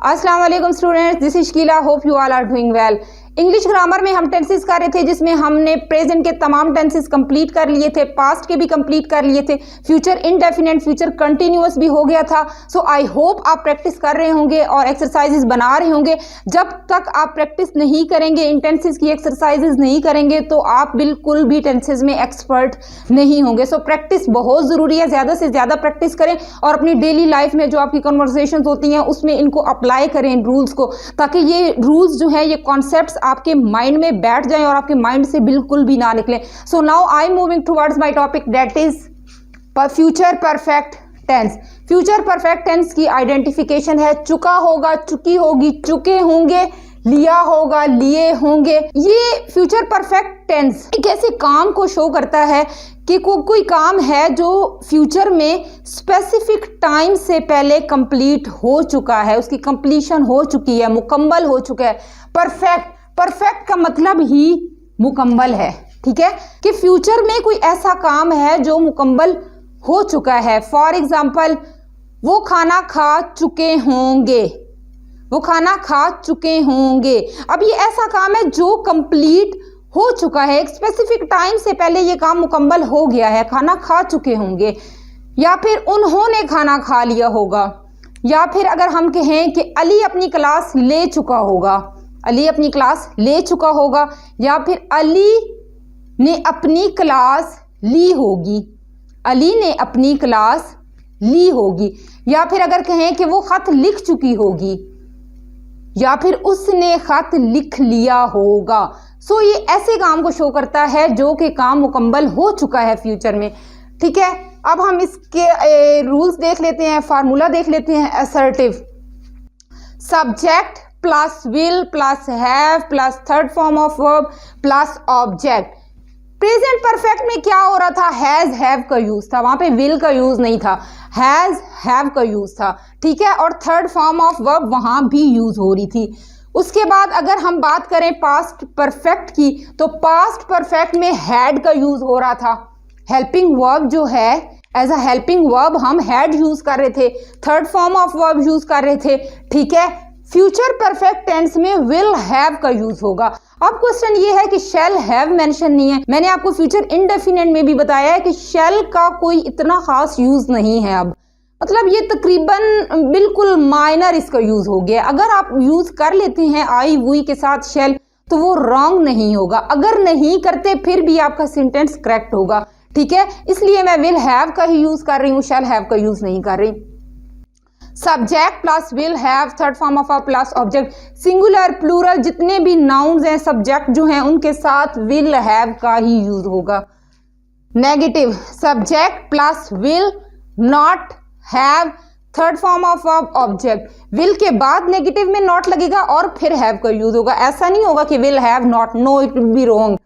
अस्सलाम वालेकुम students, this is Sheela, hope you all are doing well. English grammar में हम टेंसेस कर रहे थे जिसमें हमने प्रेजेंट के तमाम टेंसेस कंप्लीट कर लिए थे, पास्ट के भी कंप्लीट कर लिए थे, फ्यूचर इंडेफिनिट, फ्यूचर कंटिन्यूअस भी हो गया था। सो आई होप आप प्रैक्टिस कर रहे होंगे और एक्सरसाइजेस बना रहे होंगे। जब तक आप प्रैक्टिस नहीं करेंगे, इन टेंसेस की एक्सरसाइजेस नहीं करेंगे तो आप बिल्कुल भी टेंसेस में एक्सपर्ट नहीं होंगे। सो प्रैक्टिस बहुत ज़रूरी है, ज़्यादा से ज़्यादा प्रैक्टिस करें और अपनी डेली लाइफ में जो आपकी कन्वर्सेशन होती हैं उसमें इनको अप्लाई करें, इन रूल्स को, ताकि ये रूल्स जो है, ये कॉन्सेप्ट्स आपके माइंड में बैठ जाएं और आपके माइंड से बिल्कुल भी ना निकलें। So now I am moving towards my topic, that is future perfect tense. Future perfect tense की आइडेंटिफिकेशन है चुका होगा, चुकी होगी, चुके होंगे, लिया होगा, लिए होंगे। ये फ्यूचर परफेक्ट टेंस एक ऐसे काम को शो करता है कि कोई काम है जो फ्यूचर में स्पेसिफिक टाइम से पहले कंप्लीट हो चुका है, उसकी कंप्लीशन हो चुकी है, मुकम्मल हो चुका है। परफेक्ट, परफेक्ट का मतलब ही मुकम्मल है, ठीक है, कि फ्यूचर में कोई ऐसा काम है जो मुकम्मल हो चुका है। फॉर एग्जाम्पल, वो खाना खा चुके होंगे, वो खाना खा चुके होंगे। अब ये ऐसा काम है जो कंप्लीट हो चुका है, एक स्पेसिफिक टाइम से पहले ये काम मुकम्मल हो गया है, खाना खा चुके होंगे। या फिर उन्होंने खाना खा लिया होगा, या फिर अगर हम कहें कि अली अपनी क्लास ले चुका होगा, अली अपनी क्लास ले चुका होगा, या फिर अली ने अपनी क्लास ली होगी, अली ने अपनी क्लास ली होगी। या फिर अगर कहें कि वो खत लिख चुकी होगी, या फिर उसने खत लिख लिया होगा। सो ये ऐसे काम को शो करता है जो कि काम मुकम्मल हो चुका है फ्यूचर में, ठीक है। अब हम इसके रूल्स देख लेते हैं, फार्मूला देख लेते हैं। Assertive, subject plus will plus have plus third form of verb plus object. Present perfect में क्या हो रहा था? हैज हैव का यूज था, वहां पे विल का यूज नहीं था, हैज हैव का यूज था, ठीक है। और थर्ड फॉर्म ऑफ वर्ब वहां भी यूज हो रही थी। उसके बाद अगर हम बात करें पास्ट परफेक्ट की, तो पास्ट परफेक्ट में हैड का यूज हो रहा था। हेल्पिंग वर्ब जो है, एज अ हेल्पिंग वर्ब हम हैड यूज कर रहे थे, third form of verb use कर रहे थे, ठीक है। फ्यूचर परफेक्ट टेंस में विल हैव का यूज होगा। अब क्वेश्चन ये है कि शैल हैव मेंशन नहीं है। मैंने आपको फ्यूचर इंडेफिनिट में भी बताया है कि शैल का कोई इतना खास यूज नहीं है। अब मतलब ये तकरीबन बिल्कुल माइनर इसका यूज हो गया। अगर आप यूज कर लेते हैं आई वी के साथ शैल तो वो रॉन्ग नहीं होगा, अगर नहीं करते फिर भी आपका सेंटेंस करेक्ट होगा, ठीक है। इसलिए मैं विल हैव का ही यूज कर रही हूँ, शैल हैव का यूज नहीं कर रही। Subject plus will have, third form of plus object. Singular plural जितने भी नाउन्स हैं, सब्जेक्ट जो हैं, उनके साथ विल हैव का ही यूज होगा। Negative, subject plus will not have, third form of object. Will के बाद नेगेटिव में नॉट लगेगा और फिर हैव का यूज होगा। ऐसा नहीं होगा कि will have not, no, it will be wrong.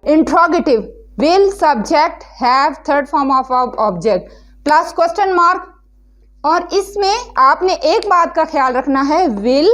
Interrogative, will subject have, third form of object plus question mark. और इसमें आपने एक बात का ख्याल रखना है, विल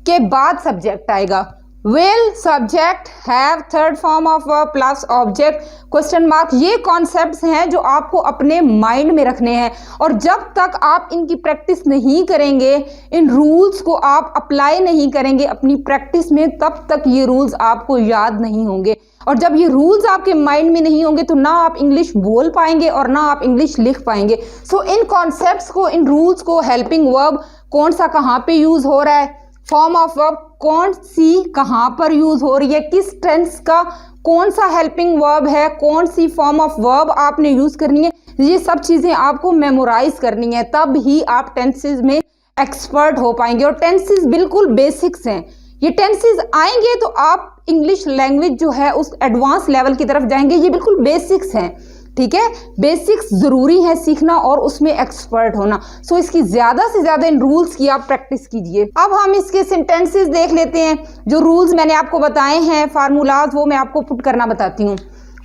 के बाद सब्जेक्ट आएगा। Will subject have, third form of verb plus object question mark. ये कॉन्सेप्ट्स हैं जो आपको अपने माइंड में रखने हैं और जब तक आप इनकी प्रैक्टिस नहीं करेंगे, इन रूल्स को आप अप्लाई नहीं करेंगे अपनी प्रैक्टिस में, तब तक ये रूल्स आपको याद नहीं होंगे। और जब ये रूल्स आपके माइंड में नहीं होंगे तो ना आप इंग्लिश बोल पाएंगे और ना आप इंग्लिश लिख पाएंगे। सो इन कॉन्सेप्ट्स को, इन रूल्स को, हेल्पिंग वर्ब कौन सा कहाँ पे यूज हो रहा है, फॉर्म ऑफ वर्ब कौन सी कहाँ पर यूज हो रही है, किस टेंस का कौन सा हेल्पिंग वर्ब है, कौन सी फॉर्म ऑफ वर्ब आपने यूज करनी है, ये सब चीजें आपको मेमोराइज करनी है, तब ही आप टेंसेज में एक्सपर्ट हो पाएंगे। और टेंसेज बिल्कुल बेसिक्स हैं, ये टेंसेज आएंगे तो आप इंग्लिश लैंग्वेज जो है उस एडवांस लेवल की तरफ जाएंगे। ये बिल्कुल बेसिक्स हैं, ठीक है। बेसिक्स जरूरी है सीखना और उसमें एक्सपर्ट होना। सो इसकी ज्यादा से ज्यादा इन रूल्स की आप प्रैक्टिस कीजिए। अब हम इसके सेंटेंसेस देख लेते हैं। जो रूल्स मैंने आपको बताए हैं, फार्मूलाज, वो मैं आपको पुट करना बताती हूँ।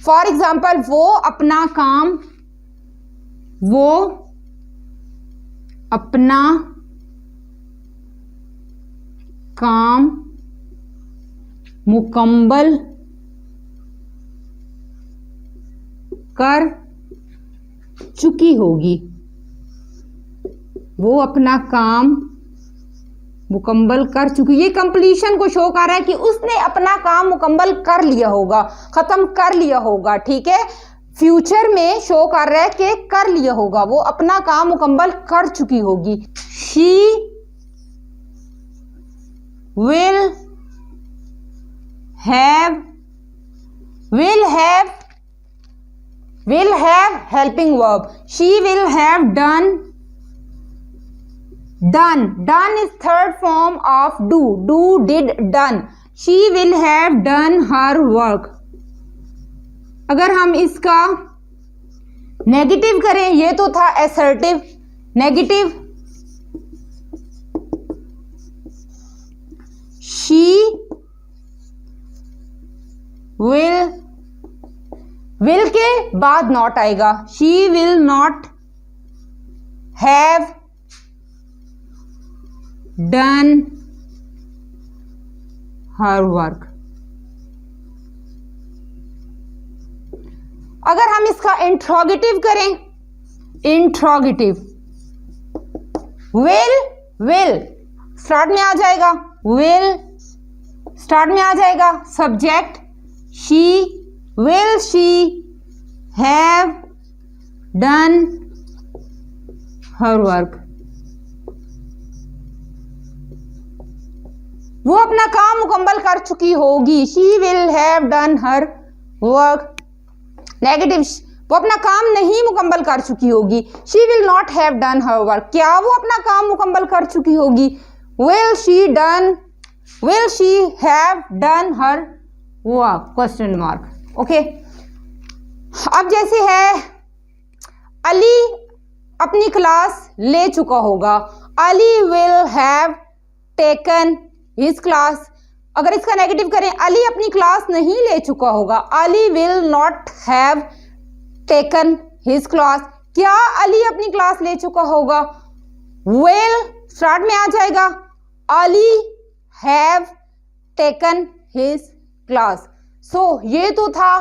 फॉर एग्जाम्पल, वो अपना काम, वो अपना काम मुकम्मल कर चुकी होगी, वो अपना काम मुकम्मल कर चुकी। ये कंप्लीशन को शो कर रहा है कि उसने अपना काम मुकम्मल कर लिया होगा, खत्म कर लिया होगा, ठीक है। फ्यूचर में शो कर रहा है कि कर लिया होगा, वो अपना काम मुकम्मल कर चुकी होगी। She will have helping verb. She will have done is third form of do, did, done. She will have done her work. अगर हम इसका नेगेटिव करें, ये तो था assertive, नेगेटिव she will के बाद नॉट आएगा। she will not have done her work। अगर हम इसका इंट्रोगेटिव करें, इंट्रोगेटिव will स्टार्ट में आ जाएगा, will स्टार्ट में आ जाएगा, subject will she have done her work। वो अपना काम मुकम्मल कर चुकी होगी। she will have done her work। Negative, वो अपना काम नहीं मुकम्मल कर चुकी होगी। she will not have done her work। क्या वो अपना काम मुकम्मल कर चुकी होगी? will she have done her work? Question mark. Okay, अब जैसे है अली अपनी क्लास ले चुका होगा। Ali will have taken his class. अगर इसका नेगेटिव करें, अली अपनी क्लास नहीं ले चुका होगा। Ali will not have taken his class. क्या अली अपनी क्लास ले चुका होगा? विल स्टार्ट में आ जाएगा, Ali have taken his class. So ये तो था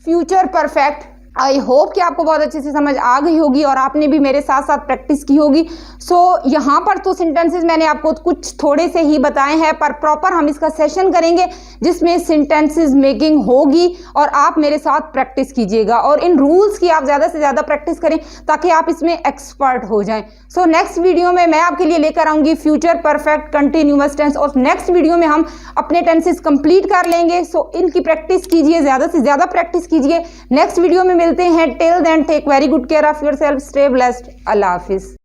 फ्यूचर परफेक्ट। आई होप कि आपको बहुत अच्छे से समझ आ गई होगी और आपने भी मेरे साथ साथ प्रैक्टिस की होगी। सो यहाँ पर तो सेंटेंसेस मैंने आपको कुछ थोड़े से ही बताए हैं, पर प्रॉपर हम इसका सेशन करेंगे जिसमें सेंटेंसेस मेकिंग होगी और आप मेरे साथ प्रैक्टिस कीजिएगा और इन रूल्स की आप ज़्यादा से ज़्यादा प्रैक्टिस करें ताकि आप इसमें एक्सपर्ट हो जाएं। सो नेक्स्ट वीडियो में मैं आपके लिए लेकर आऊँगी फ्यूचर परफेक्ट कंटिन्यूअस टेंस और नेक्स्ट वीडियो में हम अपने टेंसेस कंप्लीट कर लेंगे। सो इनकी प्रैक्टिस कीजिए, ज़्यादा से ज़्यादा प्रैक्टिस कीजिए। नेक्स्ट वीडियो में मिलते हैं। Till then take very good care of yourself, stay blessed, अल्लाह हाफिज़।